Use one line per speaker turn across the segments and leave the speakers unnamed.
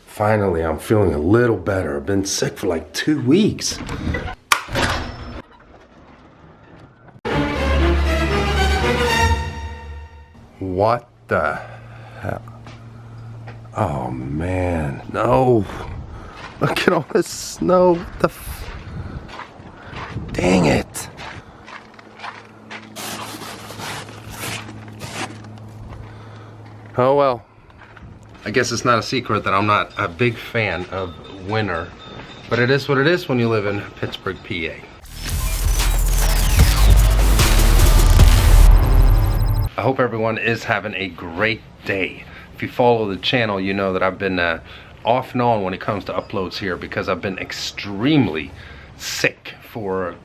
Finally, I'm feeling a little better. I've been sick for like 2 weeks. What the hell? Oh man, no. Look at all this snow. Dang it. Oh well. I guess it's not a secret that I'm not a big fan of winter, but it is what it is when you live in Pittsburgh, PA. I hope everyone is having a great day. If you follow the channel, you know that I've been off and on when it comes to uploads here because I've been extremely sick for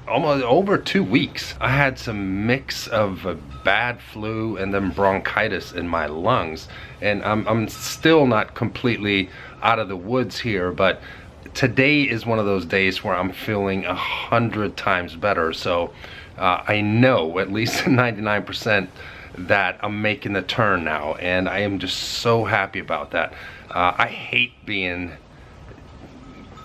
almost over 2 weeks. I had some mix of a bad flu and then bronchitis in my lungs, and I'm still not completely out of the woods here, but today is one of those days where I'm feeling 100 times better. So I know at least 99% that I'm making the turn now, and I am just so happy about that. I hate being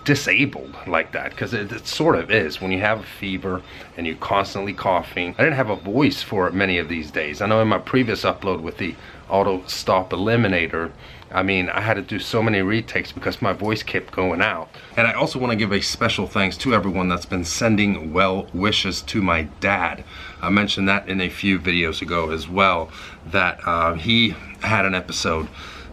disabled like that, because it sort of is when you have a fever and you're constantly coughing. I didn't have a voice for many of these days. I know in my previous upload with the auto stop eliminator, I mean, I had to do so many retakes because my voice kept going out. And I also want to give a special thanks to everyone that's been sending well wishes to my dad. I mentioned that in a few videos ago as well, that he had an episode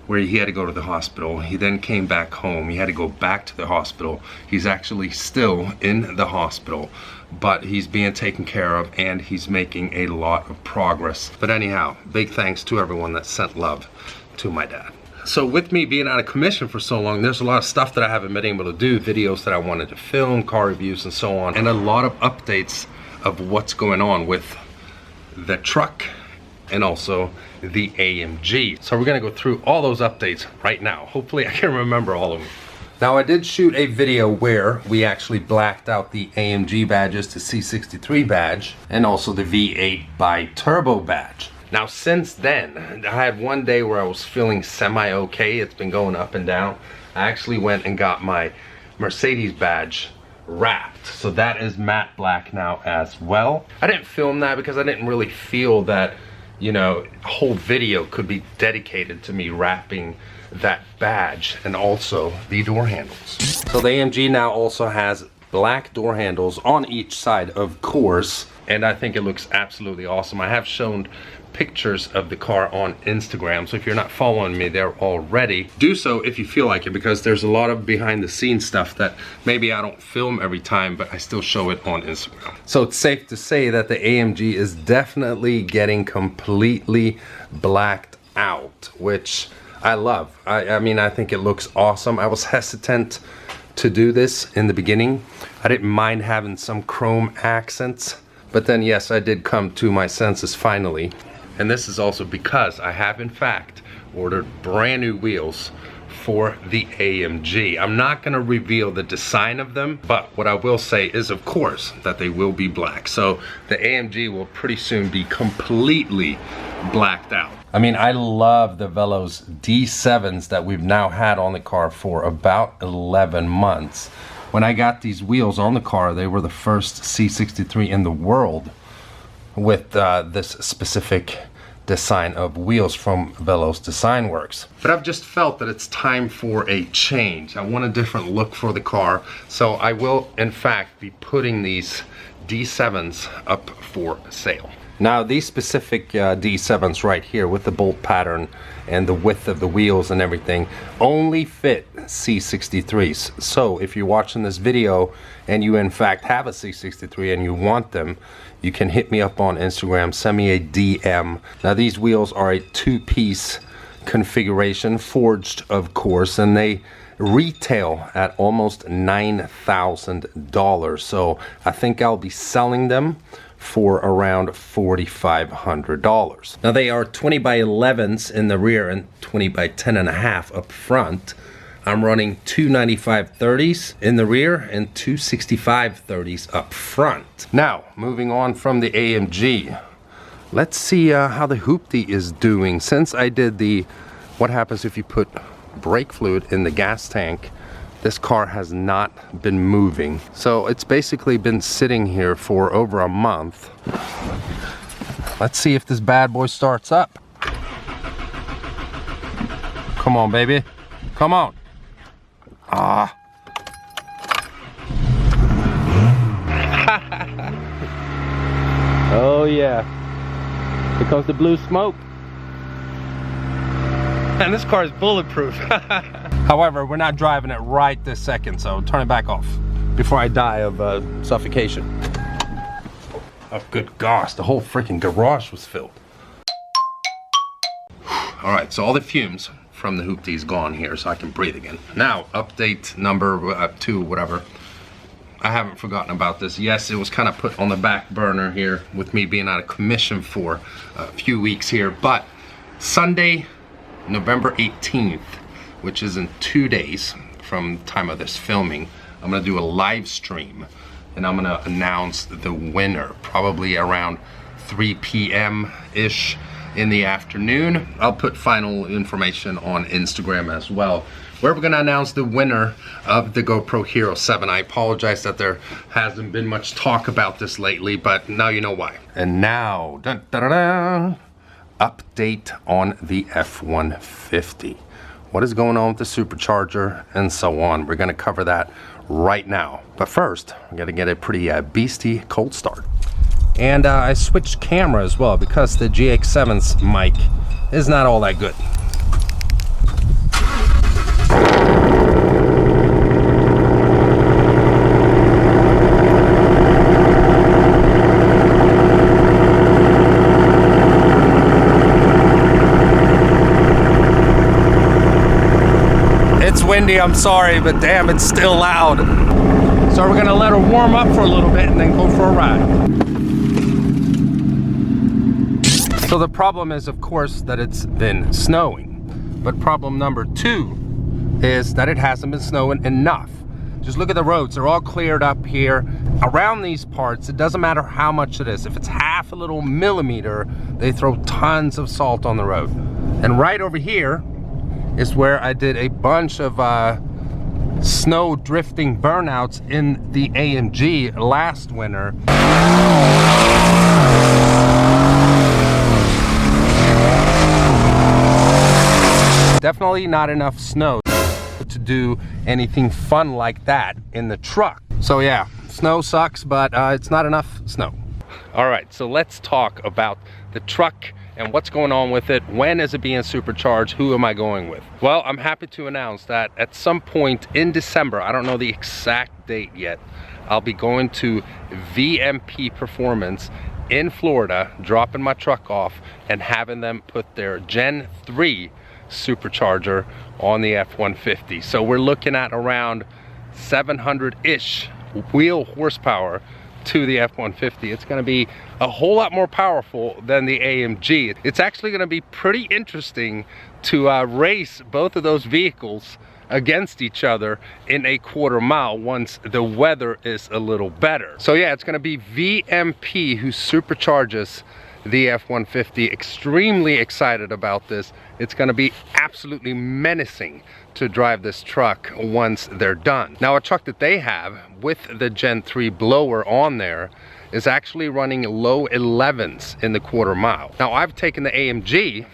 where he had to go to the hospital. He then came back home. He had to go back to the hospital. He's actually still in the hospital, but he's being taken care of and he's making a lot of progress. But anyhow, big thanks to everyone that sent love to my dad. So with me being out of commission for so long, there's a lot of stuff that I haven't been able to do, videos that I wanted to film, car reviews and so on, and a lot of updates of what's going on with the truck and also the AMG. So we're gonna go through all those updates right now. Hopefully I can remember all of them. Now I did shoot a video where we actually blacked out the AMG badges to C63 badge and also the V8 bi-turbo badge. Now since then, I had one day where I was feeling semi-okay. It's been going up and down. I actually went and got my Mercedes badge wrapped. So that is matte black now as well. I didn't film that because I didn't really feel that, you know, a whole video could be dedicated to me wrapping that badge and also the door handles. So the AMG now also has black door handles on each side, of course, and I think it looks absolutely awesome. I have shown pictures of the car on Instagram, so if you're not following me there already, do so if you feel like it, because there's a lot of behind the scenes stuff that maybe I don't film every time, but I still show it on Instagram. So it's safe to say that the AMG is definitely getting completely blacked out, which I love. I mean, I think it looks awesome. I was hesitant to do this in the beginning. I didn't mind having some chrome accents, but then yes, I did come to my senses finally. And this is also because I have in fact ordered brand new wheels for the AMG. I'm not gonna reveal the design of them, but what I will say is, of course, that they will be black. So the AMG will pretty soon be completely blacked out. I mean, I love the Veloz D7s that we've now had on the car for about 11 months. When I got these wheels on the car, they were the first C63 in the world with this specific design of wheels from Veloz Design Works. But I've just felt that it's time for a change. I want a different look for the car, so I will in fact be putting these D7s up for sale. Now these specific D7s right here with the bolt pattern and the width of the wheels and everything only fit C63s. So if you're watching this video and you in fact have a C63 and you want them, you can hit me up on Instagram, send me a DM. Now these wheels are a two-piece configuration, forged of course, and they retail at almost $9,000. So I think I'll be selling them for around $4,500. Now they are 20 by 11s in the rear and 20 by 10.5 up front. I'm running two 95/30s in the rear and two 65/30s up front. Now, moving on from the AMG, let's see how the Hoopty is doing. Since I did the what happens if you put brake fluid in the gas tank. This car has not been moving. So it's basically been sitting here for over a month. Let's see if this bad boy starts up. Come on, baby. Come on. Ah. Oh yeah. Here comes the blue smoke. And this car is bulletproof. However, we're not driving it right this second, so turn it back off before I die of suffocation. Oh, good gosh, the whole freaking garage was filled. All right, so all the fumes from the hoopty is gone here, so I can breathe again. Now, update number 2, whatever. I haven't forgotten about this. Yes, it was kind of put on the back burner here with me being out of commission for a few weeks here, but Sunday, November 18th, which is in 2 days from the time of this filming, I'm gonna do a live stream and I'm gonna announce the winner, probably around 3 p.m.-ish in the afternoon. I'll put final information on Instagram as well, where we're gonna announce the winner of the GoPro Hero 7. I apologize that there hasn't been much talk about this lately, but now you know why. And now, dun, dun, dun, dun, update on the F-150. What is going on with the supercharger and so on. We're gonna cover that right now. But first, I'm gonna get a pretty beastie cold start. And I switched camera as well because the GX7's mic is not all that good. It's windy, I'm sorry, but damn, it's still loud. So we're gonna let her warm up for a little bit and then go for a ride. So the problem is, of course, that it's been snowing. But problem number 2 is that it hasn't been snowing enough. Just look at the roads, they're all cleared up here. Around these parts, it doesn't matter how much it is. If it's half a little millimeter, they throw tons of salt on the road. And right over here is where I did a bunch of snow drifting burnouts in the AMG last winter. Definitely not enough snow to do anything fun like that in the truck. So yeah, snow sucks, but it's not enough snow. All right, so let's talk about the truck and what's going on with it. When is it being supercharged? Who am I going with? Well, I'm happy to announce that at some point in December, I don't know the exact date yet, I'll be going to VMP Performance in Florida, dropping my truck off and having them put their Gen 3 supercharger on the F-150. So we're looking at around 700-ish wheel horsepower to the F-150. It's gonna be a whole lot more powerful than the AMG. It's actually gonna be pretty interesting to race both of those vehicles against each other in a quarter mile once the weather is a little better. So yeah, it's gonna be VMP who supercharges the F-150. Extremely excited about this. It's gonna be absolutely menacing to drive this truck once they're done. Now, a truck that they have with the Gen 3 blower on there is actually running low 11s in the quarter mile. Now, I've taken the AMG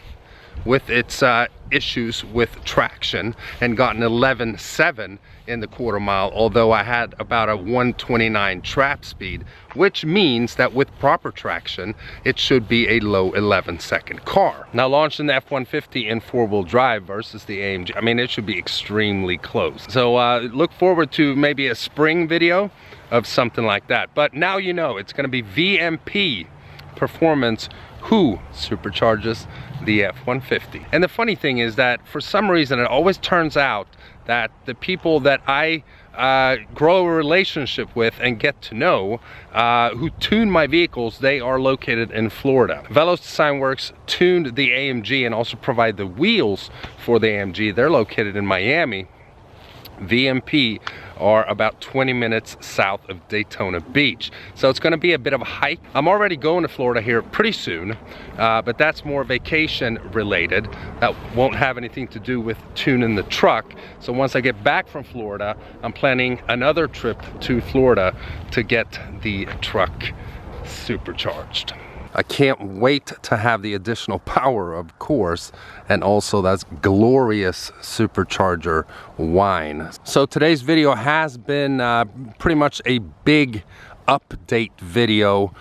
with its issues with traction and gotten 11.7 in the quarter mile, although I had about a 129 trap speed, which means that with proper traction, it should be a low 11-second car. Now, launching the F-150 in 4-wheel drive versus the AMG, I mean, it should be extremely close. So look forward to maybe a spring video of something like that. But now you know, it's gonna be VMP Performance who supercharges the F-150. And the funny thing is that for some reason, it always turns out that the people that I grow a relationship with and get to know, who tune my vehicles, they are located in Florida. Velos Design Works tuned the AMG and also provide the wheels for the AMG. They're located in Miami. VMP are about 20 minutes south of Daytona Beach. So it's gonna be a bit of a hike. I'm already going to Florida here pretty soon, but that's more vacation related. That won't have anything to do with tuning the truck. So once I get back from Florida, I'm planning another trip to Florida to get the truck supercharged. I can't wait to have the additional power, of course, and also that's glorious supercharger wine. So today's video has been pretty much a big update video.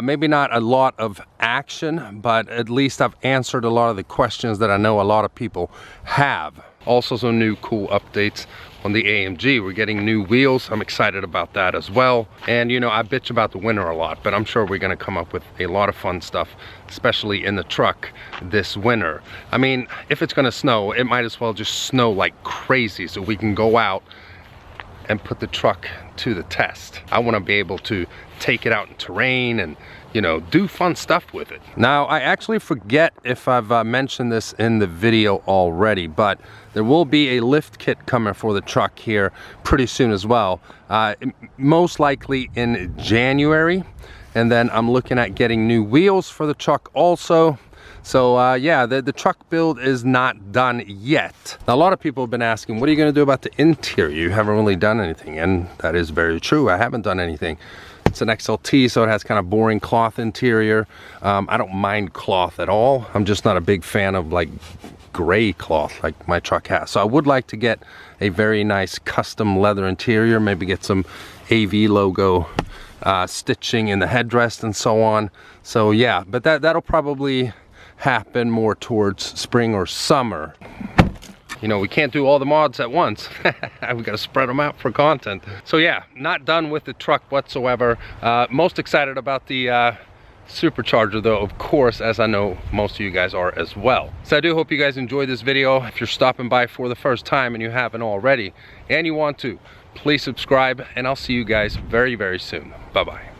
Maybe not a lot of action, but at least I've answered a lot of the questions that I know a lot of people have. Also some new cool updates on the AMG. We're getting new wheels. I'm excited about that as well. And you know, I bitch about the winter a lot, but I'm sure we're gonna come up with a lot of fun stuff, especially in the truck this winter. I mean, if it's gonna snow, it might as well just snow like crazy so we can go out and put the truck to the test. I want to be able to take it out in terrain and, you know, do fun stuff with it. Now, I actually forget if I've mentioned this in the video already, but there will be a lift kit coming for the truck here pretty soon as well. Most likely in January. And then I'm looking at getting new wheels for the truck also. So yeah, the truck build is not done yet. Now, a lot of people have been asking, what are you going to do about the interior? You haven't really done anything, and that is very true. I haven't done anything. It's an XLT, so it has kind of boring cloth interior. I don't mind cloth at all. I'm just not a big fan of like gray cloth like my truck has. So I would like to get a very nice custom leather interior, maybe get some AV logo stitching in the headrest and so on. So yeah, but that'll probably happen more towards spring or summer. You know, we can't do all the mods at once. We gotta spread them out for content. So yeah, not done with the truck whatsoever. Most excited about the supercharger though, of course, as I know most of you guys are as well. So I do hope you guys enjoyed this video. If you're stopping by for the first time and you haven't already, and you want to, please subscribe, and I'll see you guys very, very soon. Bye-bye.